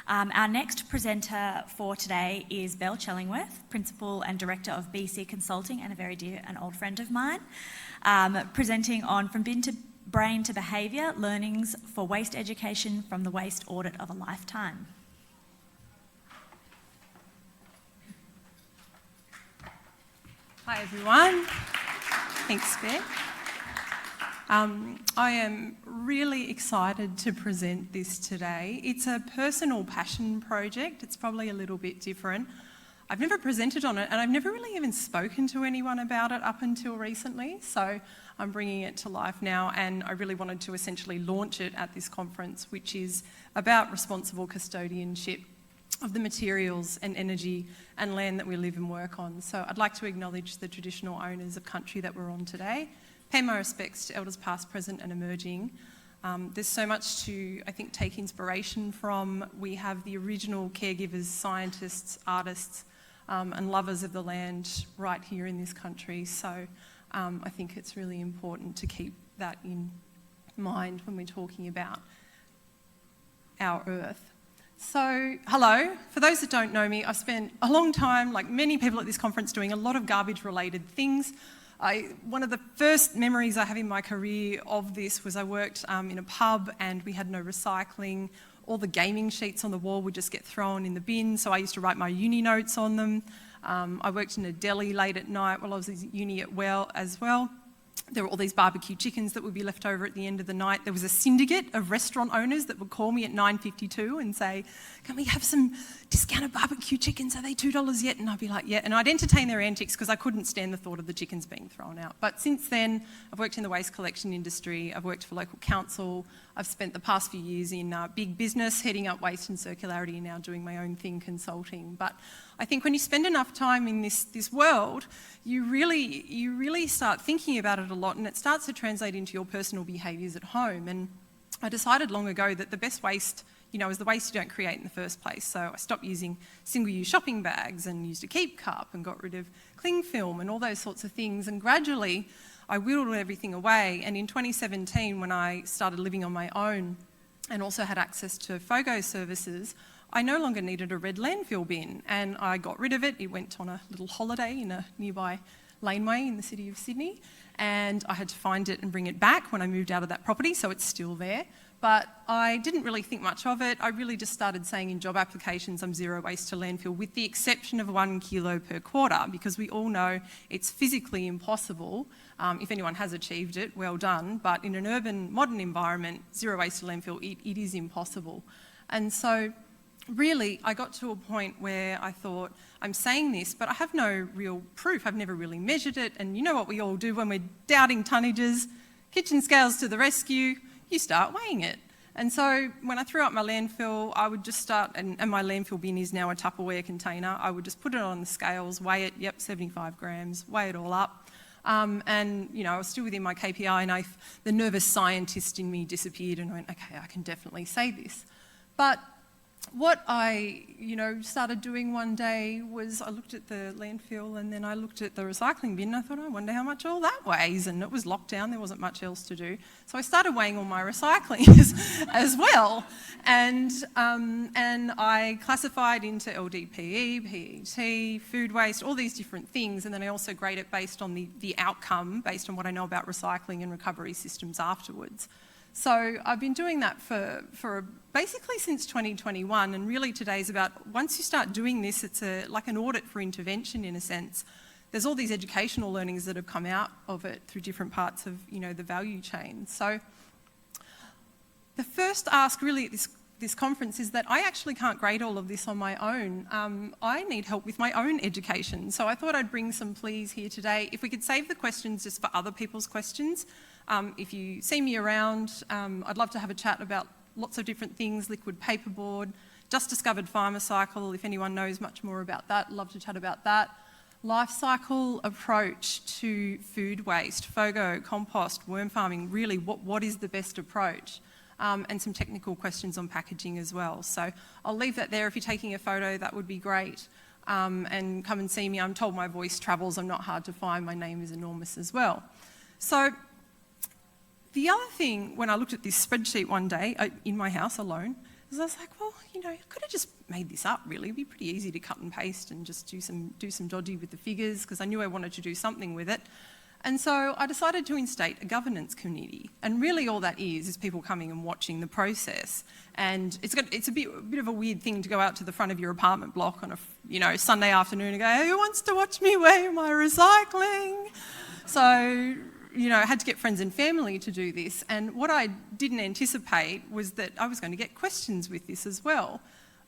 Our next presenter for today is Belle Chellingworth, Principal and Director of BC Consulting and a very dear and old friend of mine, presenting on From Bin to Brain to Behaviour, Learnings for Waste Education from the Waste Audit of a Lifetime. Hi everyone, thanks Beck. I am really excited to present this today. It's a personal passion project. It's probably a little bit different. I've never presented on it and I've never really even spoken to anyone about it up until recently, so I'm bringing it to life now, and I really wanted to essentially launch it at this conference, which is about responsible custodianship of the materials and energy and land that we live and work on. So I'd like to acknowledge the traditional owners of country that we're on today. Pay my respects to elders past, present and emerging. There's so much to, I think, take inspiration from. We have the original caregivers, scientists, artists and lovers of the land right here in this country. So I think it's really important to keep that in mind when we're talking about our earth. So, hello. For those that don't know me, I've spent a long time, like many people at this conference, doing a lot of garbage-related things. One of the first memories I have in my career of this was I worked in a pub and we had no recycling. All the gaming sheets on the wall would just get thrown in the bin, so I used to write my uni notes on them. I worked in a deli late at night while I was at uni as well. There were all these barbecue chickens that would be left over at the end of the night. There was a syndicate of restaurant owners that would call me at 9:52 and say, "Can we have some discounted barbecue chickens? Are they $2 yet?" And I'd be like, "Yeah." And I'd entertain their antics because I couldn't stand the thought of the chickens being thrown out. But since then, I've worked in the waste collection industry. I've worked for local council. I've spent the past few years in big business, heading up waste and circularity, and now doing my own thing, consulting. But I think when you spend enough time in this world, you really start thinking about it a lot, and it starts to translate into your personal behaviours at home. And I decided long ago that the best waste, is the waste you don't create in the first place. So I stopped using single-use shopping bags and used a keep cup and got rid of cling film and all those sorts of things. And gradually, I whittled everything away. And in 2017, when I started living on my own and also had access to FOGO services, I no longer needed a red landfill bin, and I got rid of it. It went on a little holiday in a nearby laneway in the city of Sydney, and I had to find it and bring it back when I moved out of that property, so it's still there. But I didn't really think much of it. I really just started saying in job applications I'm zero waste to landfill, with the exception of 1 kilo per quarter, because we all know it's physically impossible. If anyone has achieved it, well done. But in an urban, modern environment, zero waste to landfill, it is impossible. And so really, I got to a point where I thought, I'm saying this, but I have no real proof. I've never really measured it. And you know what we all do when we're doubting tonnages? Kitchen scales to the rescue, you start weighing it. And so when I threw out my landfill, I would just start, and my landfill bin is now a Tupperware container, I would just put it on the scales, weigh it, 75 grams, weigh it all up. And, I was still within my KPI, and the nervous scientist in me disappeared, and I went, okay, I can definitely say this. But what I, started doing one day was I looked at the landfill and then I looked at the recycling bin and I thought, I wonder how much all that weighs. And it was locked down, there wasn't much else to do. So I started weighing all my recycling as well. And I classified into LDPE, PET, food waste, all these different things. And then I also grade it based on the outcome, based on what I know about recycling and recovery systems afterwards. So I've been doing that for basically since 2021, and really today's about, once you start doing this, it's like an audit for intervention in a sense. There's all these educational learnings that have come out of it through different parts of, the value chain. So the first ask really at this conference is that I actually can't grade all of this on my own. I need help with my own education. So I thought I'd bring some pleas here today. If we could save the questions just for other people's questions. If you see me around, I'd love to have a chat about lots of different things, liquid paperboard, just discovered farmer cycle, if anyone knows much more about that, I'd love to chat about that. Life cycle approach to food waste, FOGO, compost, worm farming, really what is the best approach? And some technical questions on packaging as well. So I'll leave that there. If you're taking a photo, that would be great. And come and see me. I'm told my voice travels. I'm not hard to find. My name is enormous as well. So the other thing, when I looked at this spreadsheet one day in my house alone, Because I was like, well, I could have just made this up, really. It'd be pretty easy to cut and paste and just do some dodgy with the figures, because I knew I wanted to do something with it. And so I decided to instate a governance committee. And really all that is people coming and watching the process. And it's a bit of a weird thing to go out to the front of your apartment block on a Sunday afternoon and go, who wants to watch me weigh my recycling? So, I had to get friends and family to do this. And what I didn't anticipate was that I was going to get questions with this as well.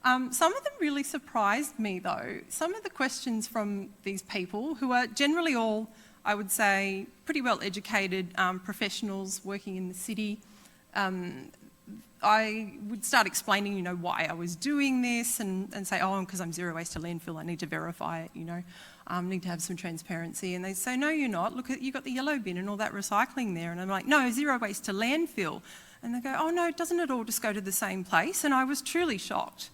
Some of them really surprised me, though. Some of the questions from these people, who are generally all, I would say, pretty well educated professionals working in the city, I would start explaining, why I was doing this and say, oh, because I'm zero waste to landfill, I need to verify it, need to have some transparency. And they say, no, you're not. Look, you've got the yellow bin and all that recycling there. And I'm like, no, zero waste to landfill. And they go, oh, no, doesn't it all just go to the same place? And I was truly shocked.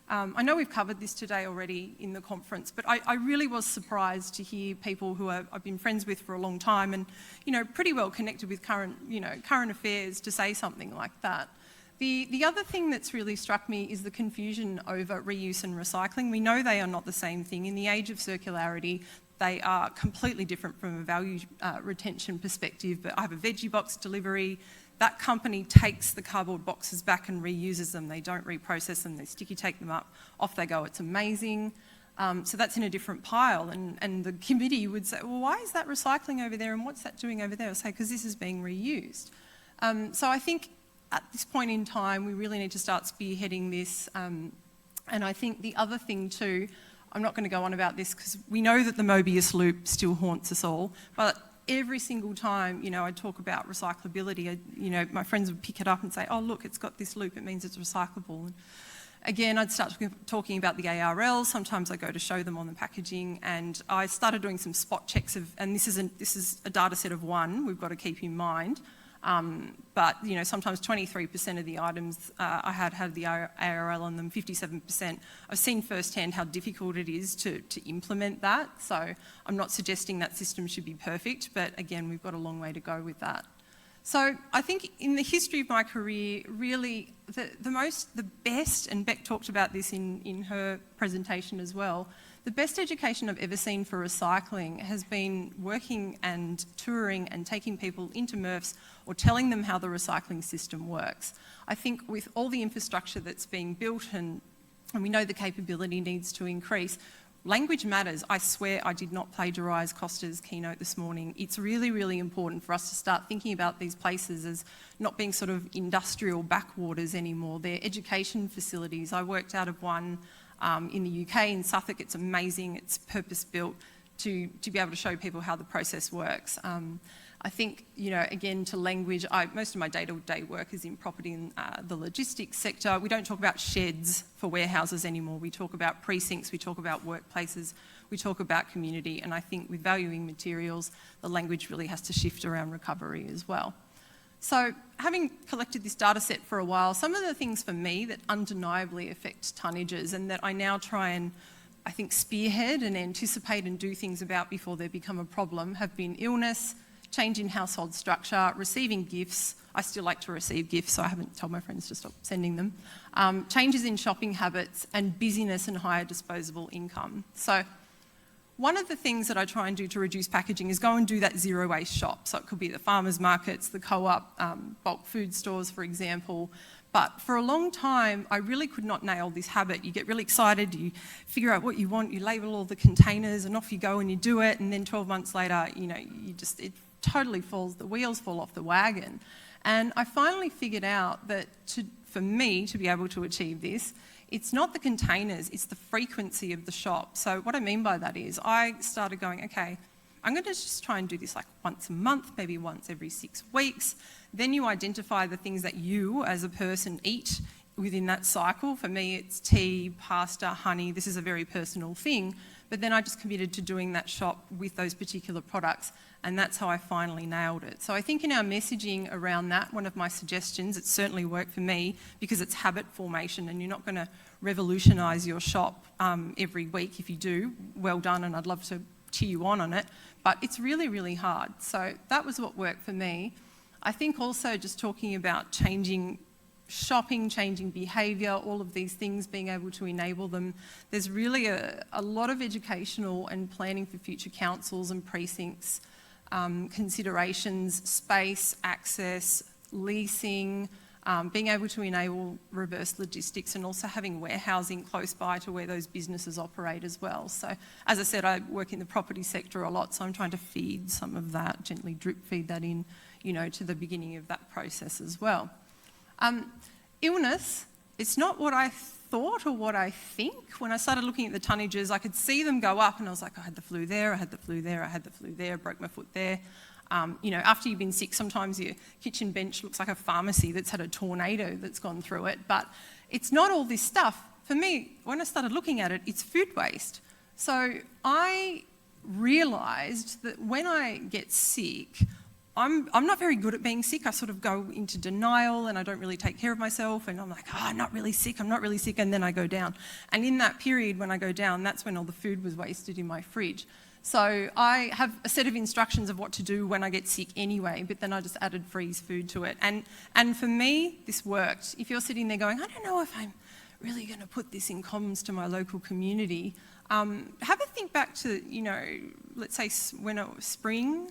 I know we've covered this today already in the conference, but I really was surprised to hear people who I've been friends with for a long time and, pretty well connected with current affairs to say something like that. The other thing that's really struck me is the confusion over reuse and recycling. We know they are not the same thing. In the age of circularity, they are completely different from a value retention perspective. But I have a veggie box delivery. That company takes the cardboard boxes back and reuses them. They don't reprocess them. They sticky take them up. Off they go. It's amazing. So that's in a different pile. And the committee would say, well, why is that recycling over there and what's that doing over there? I'll say, because this is being reused. So I think at this point in time, we really need to start spearheading this. And I think the other thing too, I'm not going to go on about this because we know that the Mobius loop still haunts us all, but every single time, I talk about recyclability, my friends would pick it up and say, oh, look, it's got this loop, it means it's recyclable. And again, I'd start talking about the ARL. Sometimes I go to show them on the packaging, and I started doing some spot checks and this is a data set of one we've got to keep in mind. But sometimes 23% of the items I had the ARL on them, 57%. I've seen firsthand how difficult it is to implement that. So I'm not suggesting that system should be perfect, but again, we've got a long way to go with that. So I think in the history of my career, really the best, and Beck talked about this in her presentation as well, the best education I've ever seen for recycling has been working and touring and taking people into MRFs or telling them how the recycling system works. I think with all the infrastructure that's being built and we know the capability needs to increase, language matters. I swear I did not plagiarise Costa's keynote this morning. It's really, really important for us to start thinking about these places as not being sort of industrial backwaters anymore. They're education facilities. I worked out of one in the UK, in Suffolk. It's amazing. It's purpose-built to be able to show people how the process works. I think, again, to language, most of my day-to-day work is in property and the logistics sector. We don't talk about sheds for warehouses anymore. We talk about precincts, we talk about workplaces, we talk about community, and I think with valuing materials, the language really has to shift around recovery as well. So having collected this data set for a while, some of the things for me that undeniably affect tonnages and that I now try and, I think, spearhead and anticipate and do things about before they become a problem have been illness, change in household structure, receiving gifts. I still like to receive gifts, so I haven't told my friends to stop sending them. Changes in shopping habits and busyness and higher disposable income. So one of the things that I try and do to reduce packaging is go and do that zero waste shop. So it could be the farmers markets, the co-op, bulk food stores, for example. But for a long time, I really could not nail this habit. You get really excited, you figure out what you want, you label all the containers and off you go and you do it. And then 12 months later, it totally the wheels fall off the wagon. And I finally figured out that for me to be able to achieve this, it's not the containers, it's the frequency of the shop. So what I mean by that is I started going, okay, I'm going to just try and do this like once a month, maybe once every 6 weeks. Then you identify the things that you as a person eat within that cycle. For me, it's tea, pasta, honey. This is a very personal thing. But then I just committed to doing that shop with those particular products. And that's how I finally nailed it. So I think in our messaging around that, one of my suggestions, it's certainly worked for me because it's habit formation and you're not going to revolutionise your shop every week. If you do, well done, and I'd love to cheer you on it. But it's really, really hard. So that was what worked for me. I think also just talking about changing shopping, changing behaviour, all of these things, being able to enable them. There's really a lot of educational and planning for future councils and precincts, considerations, space, access, leasing, being able to enable reverse logistics, and also having warehousing close by to where those businesses operate as well. So as I said, I work in the property sector a lot, so I'm trying to feed some of that, gently drip feed that in, to the beginning of that process as well. Illness, it's not what I thought or what I think. When I started looking at the tonnages, I could see them go up, and I was like, I had the flu there, I had the flu there, I had the flu there, broke my foot there. After you've been sick, sometimes your kitchen bench looks like a pharmacy that's had a tornado that's gone through it. But it's not all this stuff. For me, when I started looking at it, it's food waste. So I realised that when I get sick, I'm not very good at being sick. I sort of go into denial and I don't really take care of myself, and I'm like, I'm not really sick, and then I go down. And in that period when I go down, that's when all the food was wasted in my fridge. So I have a set of instructions of what to do when I get sick anyway, but then I just added freeze food to it. And for me, this worked. If you're sitting there going, I don't know if I'm really going to put this in comms to my local community, have a think back to, let's say when it was spring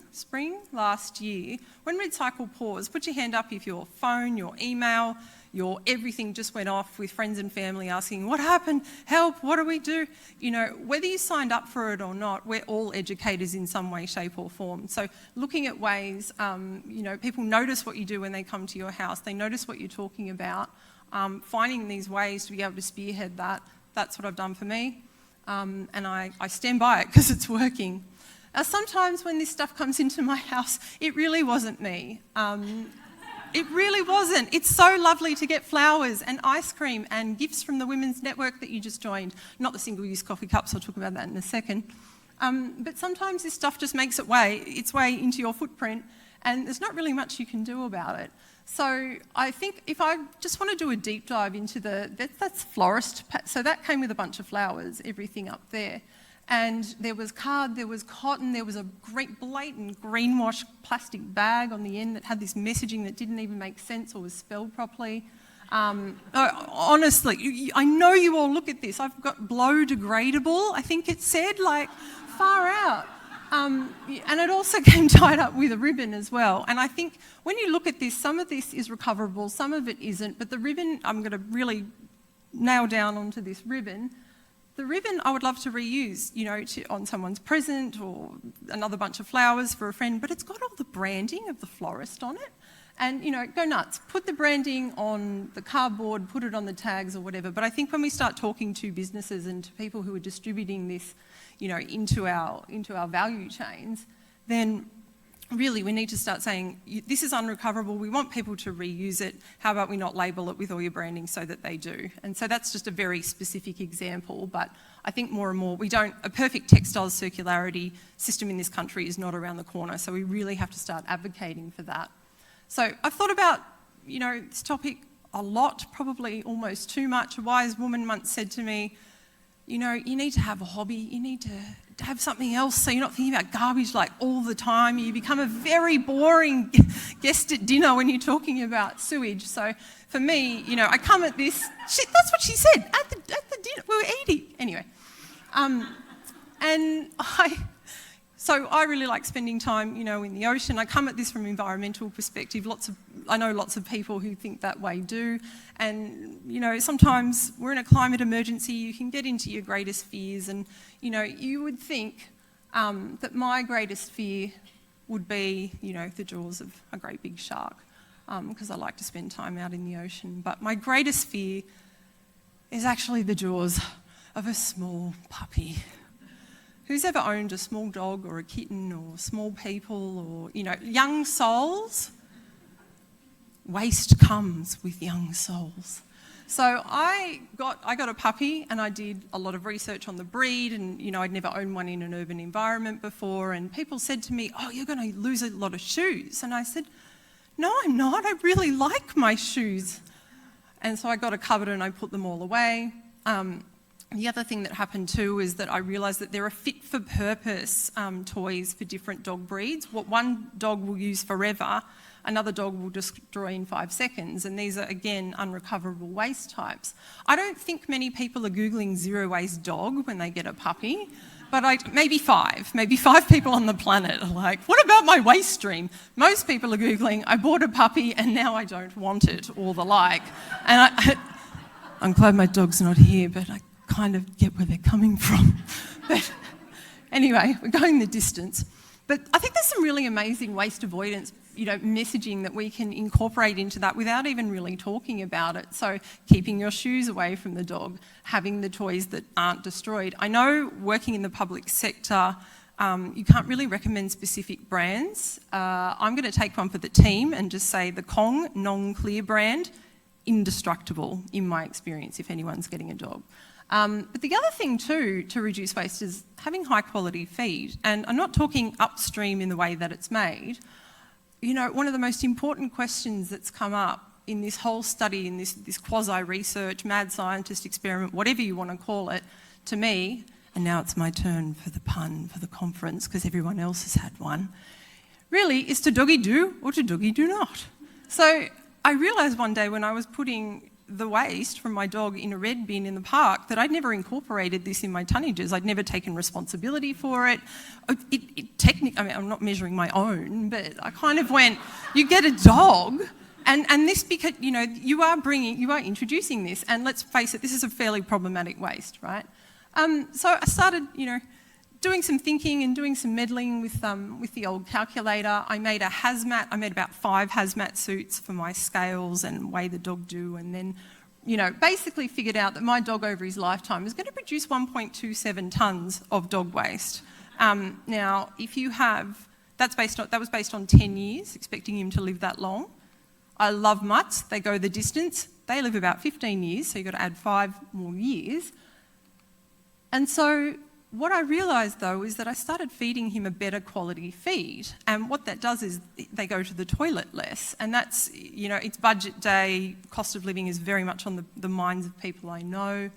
last year, when Red Cycle paused, put your hand up if your phone, your email, your everything just went off with friends and family asking, what happened? Help, what do we do? Whether you signed up for it or not, we're all educators in some way, shape or form. So looking at ways, people notice what you do when they come to your house. They notice what you're talking about. Finding these ways to be able to spearhead that, that's what I've done for me. And I stand by it because it's working. Sometimes when this stuff comes into my house, it really wasn't me. It really wasn't. It's so lovely to get flowers and ice cream and gifts from the Women's Network that you just joined. Not the single-use coffee cups, I'll talk about that in a second. But sometimes this stuff just makes its way into your footprint, and there's not really much you can do about it. So I think if I just want to do a deep dive into that's florist. So that came with a bunch of flowers, everything up there. And there was card, there was cotton, there was a great blatant greenwash plastic bag on the end that had this messaging that didn't even make sense or was spelled properly. Honestly, I know you all look at this. I've got blow degradable, I think it said, far out. And it also came tied up with a ribbon as well. And I think when you look at this, some of this is recoverable, some of it isn't. But the ribbon, I'm going to really nail down onto this ribbon. The ribbon I would love to reuse, on someone's present or another bunch of flowers for a friend, but it's got all the branding of the florist on it. And, go nuts. Put the branding on the cardboard, put it on the tags or whatever. But I think when we start talking to businesses and to people who are distributing this, into our value chains, then really we need to start saying, this is unrecoverable, we want people to reuse it, how about we not label it with all your branding so that they do? And so that's just a very specific example, but I think more and more, a perfect textiles circularity system in this country is not around the corner, so we really have to start advocating for that. So I've thought about, this topic a lot, probably almost too much. A wise woman once said to me, you need to have a hobby, you need to have something else so you're not thinking about garbage all the time. You become a very boring guest at dinner when you're talking about sewage. So for me, I come at this, that's what she said, at the dinner, we were eating. Anyway, So I really like spending time, in the ocean. I come at this from an environmental perspective. I know lots of people who think that way do. And, sometimes we're in a climate emergency. You can get into your greatest fears. And, you would think that my greatest fear would be, the jaws of a great big shark, because I like to spend time out in the ocean. But my greatest fear is actually the jaws of a small puppy. Who's ever owned a small dog or a kitten or small people or, young souls? Waste comes with young souls. So I got a puppy and I did a lot of research on the breed and, I'd never owned one in an urban environment before, and people said to me, oh, you're going to lose a lot of shoes. And I said, no, I'm not. I really like my shoes. And so I got a cupboard and I put them all away. The other thing that happened too is that I realised that there are fit-for-purpose toys for different dog breeds. What one dog will use forever, another dog will destroy in 5 seconds. And these are, again, unrecoverable waste types. I don't think many people are Googling zero waste dog when they get a puppy, but maybe five people on the planet are like, what about my waste stream? Most people are Googling, I bought a puppy and now I don't want it, or the like. And I'm glad my dog's not here, but I kind of get where they're coming from. But anyway, we're going the distance. But I think there's some really amazing waste avoidance, messaging that we can incorporate into that without even really talking about it. So keeping your shoes away from the dog, having the toys that aren't destroyed. I know working in the public sector, you can't really recommend specific brands. I'm going to take one for the team and just say the Kong non-clear brand, indestructible in my experience if anyone's getting a dog. But the other thing too to reduce waste is having high quality feed. And I'm not talking upstream in the way that it's made. One of the most important questions that's come up in this whole study, in this quasi-research, mad scientist experiment, whatever you want to call it, to me, and now it's my turn for the pun for the conference because everyone else has had one, really is to doggy do or to doggy do not. So I realised one day when I was putting the waste from my dog in a red bin in the park that I'd never incorporated this in my tonnages. I'd never taken responsibility for it. Technically, I'm not measuring my own, but I kind of went, you get a dog, and this because, you are introducing this, and let's face it, this is a fairly problematic waste, right? So I started, doing some thinking and doing some meddling with the old calculator. I made about 5 hazmat suits for my scales and weigh the dog do, and then, basically figured out that my dog over his lifetime is going to produce 1.27 tonnes of dog waste. Now, if you have, that was based on 10 years, expecting him to live that long. I love mutts, they go the distance. They live about 15 years, so you've got to add 5 more years. And so what I realised though is that I started feeding him a better quality feed, and what that does is they go to the toilet less, and that's, it's budget day, cost of living is very much on the minds of people I know,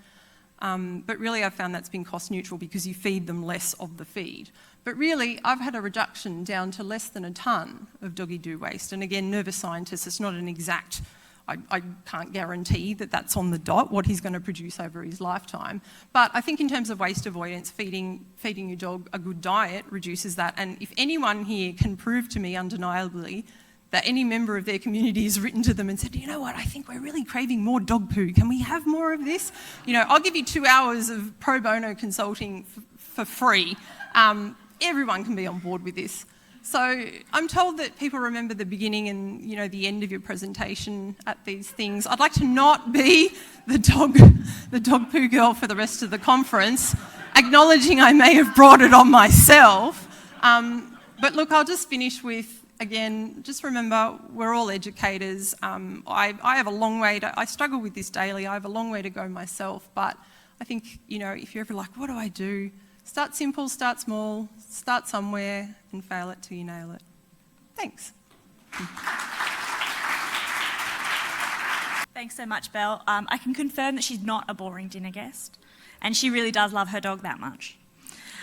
but really I've found that's been cost neutral because you feed them less of the feed. But really I've had a reduction down to less than a tonne of doggy do waste, and again, nervous scientists, it's not an exact, I can't guarantee that that's on the dot, what he's going to produce over his lifetime. But I think in terms of waste avoidance, feeding your dog a good diet reduces that. And if anyone here can prove to me undeniably that any member of their community has written to them and said, you know what, I think we're really craving more dog poo, can we have more of this? I'll give you 2 hours of pro bono consulting for free. Everyone can be on board with this. So I'm told that people remember the beginning and, the end of your presentation at these things. I'd like to not be the dog poo girl for the rest of the conference, acknowledging I may have brought it on myself. But look, I'll just finish with, again, just remember, we're all educators. I have a long way I struggle with this daily. I have a long way to go myself, but I think, if you're ever like, what do I do? Start simple, start small, start somewhere and fail it till you nail it. Thanks. Thanks so much, Belle. I can confirm that she's not a boring dinner guest, and she really does love her dog that much.